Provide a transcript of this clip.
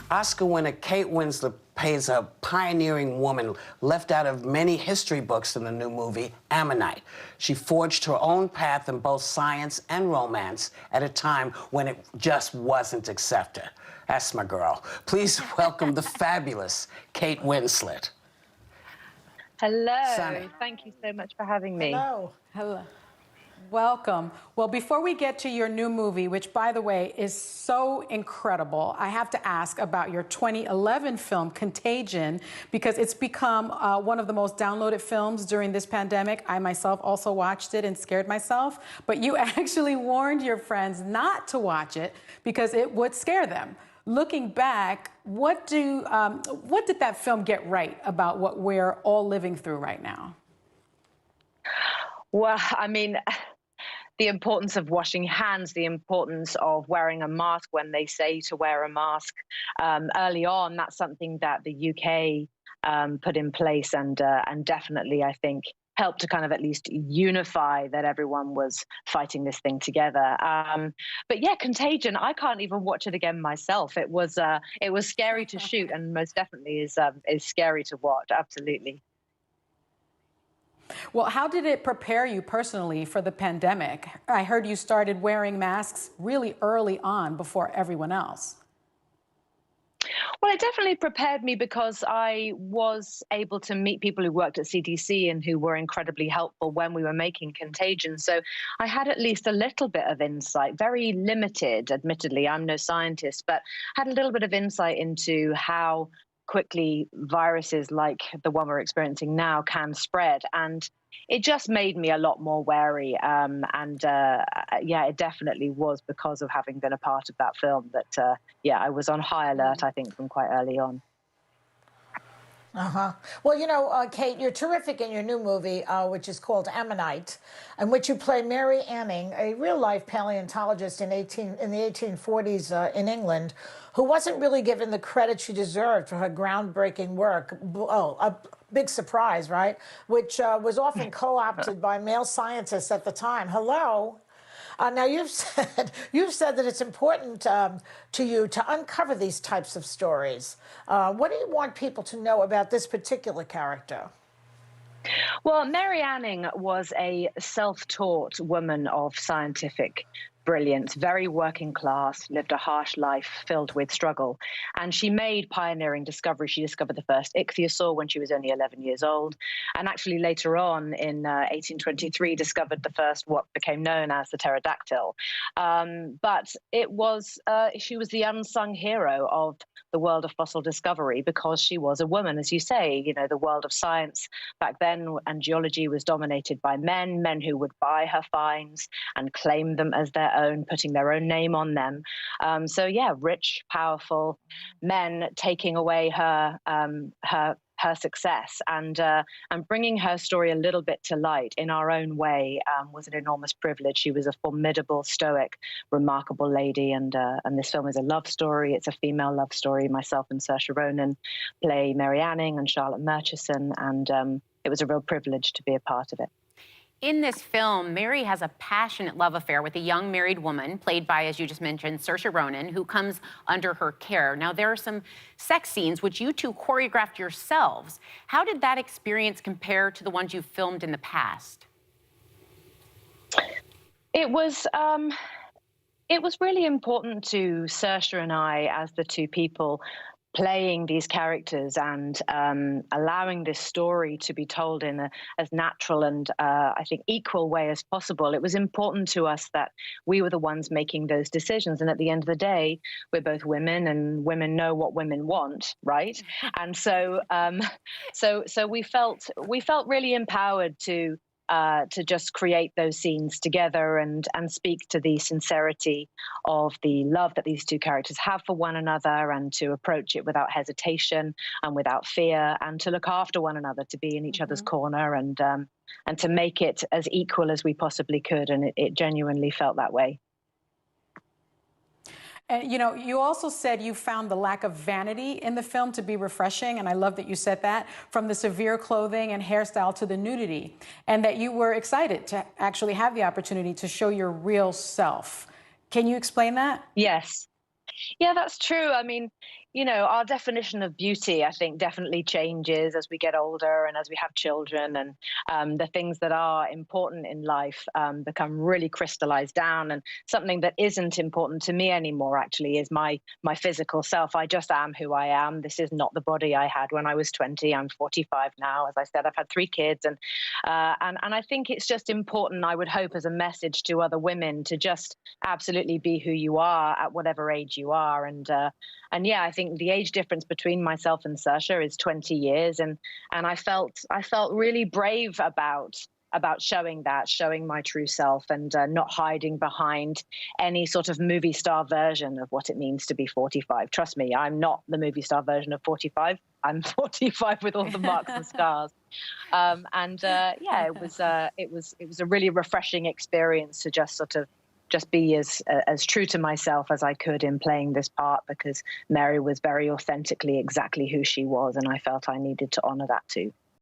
Oscar winner Kate Winslet plays a pioneering woman left out of many history books in the new movie, Ammonite. She forged her own path in both science and romance at a time when it just wasn't accepted. That's my girl. Please welcome the fabulous Kate Winslet. Hello. Sunny. Thank you so much for having me. Hello. Hello. Welcome. Well, before we get to your new movie, which, by the way, is so incredible, I have to ask about your 2011 film, Contagion, because it's become one of the most downloaded films during this pandemic. I myself also watched it and scared myself, but you actually warned your friends not to watch it because it would scare them. Looking back, what did that film get right about what we're all living through right now? Well, I mean, the importance of washing hands, the importance of wearing a mask when they say to wear a mask. Early on, that's something that the UK put in place and definitely, I think, helped to kind of at least unify that everyone was fighting this thing together. But yeah, Contagion, I can't even watch it again myself. It was scary to shoot and most definitely is scary to watch, absolutely. Well, how did it prepare you personally for the pandemic? I heard you started wearing masks really early on before everyone else. Well, it definitely prepared me because I was able to meet people who worked at CDC and who were incredibly helpful when we were making Contagion. So I had at least a little bit of insight, very limited, admittedly. I'm no scientist, but had a little bit of insight into how quickly viruses like the one we're experiencing now can spread. And it just made me a lot more wary. Yeah, it definitely was because of having been a part of that film that, yeah, I was on high alert, I think, from quite early on. Well, you know, Kate, you're terrific in your new movie, which is called Ammonite, in which you play Mary Anning, a real-life paleontologist in the 1840s in England, who wasn't really given the credit she deserved for her groundbreaking work. Oh, a big surprise, right? Which was often co-opted by male scientists at the time. Hello. Now, you've said that it's important to you to uncover these types of stories. What do you want people to know about this particular character? Well, Mary Anning was a self-taught woman of scientific brilliance, very working class, lived a harsh life filled with struggle. And she made pioneering discoveries. She discovered the first ichthyosaur when she was only 11 years old. And actually later on in 1823 discovered the first what became known as the pterodactyl. But it was, she was the unsung hero of the world of fossil discovery because she was a woman, as you say. You know, the world of science back then and geology was dominated by men who would buy her finds and claim them as their own, putting their own name on them. So yeah, rich, powerful men taking away her success and bringing her story a little bit to light in our own way was an enormous privilege. She was a formidable, stoic, remarkable lady, and this film is a love story. It's a female love story. Myself and Saoirse Ronan play Mary Anning and Charlotte Murchison, and it was a real privilege to be a part of it. In this film, Mary has a passionate love affair with a young married woman, played by, as you just mentioned, Saoirse Ronan, who comes under her care. Now, there are some sex scenes which you two choreographed yourselves. How did that experience compare to the ones you've filmed in the past? It was really important to Saoirse and I, as the two people playing these characters and allowing this story to be told in as natural and I think equal way as possible. It was important to us that we were the ones making those decisions, and at the end of the day, we're both women, and women know what women want, right? And so so we felt really empowered to just create those scenes together and speak to the sincerity of the love that these two characters have for one another, and to approach it without hesitation and without fear, and to look after one another, to be in each other's corner, and to make it as equal as we possibly could. And it genuinely felt that way. And, you know, you also said you found the lack of vanity in the film to be refreshing, and I love that you said that, from the severe clothing and hairstyle to the nudity, and that you were excited to actually have the opportunity to show your real self. Can you explain that? Yes. Yeah, that's true. I mean, you know, our definition of beauty, I think, definitely changes as we get older and as we have children, and the things that are important in life become really crystallized down. And something that isn't important to me anymore, actually, is my physical self. I just am who I am. This is not the body I had when I was 20. I'm 45 now. As I said, I've had 3 kids, and I think it's just important, I would hope, as a message to other women to just absolutely be who you are at whatever age you are. And yeah, I think the age difference between myself and Saoirse is 20 years, and I felt really brave about showing my true self, and not hiding behind any sort of movie star version of what it means to be 45. Trust me, I'm not the movie star version of 45. I'm 45 with all the marks and scars. Yeah, it was a really refreshing experience to just sort of be as true to myself as I could in playing this part, because Mary was very authentically exactly who she was, and I felt I needed to honor that too.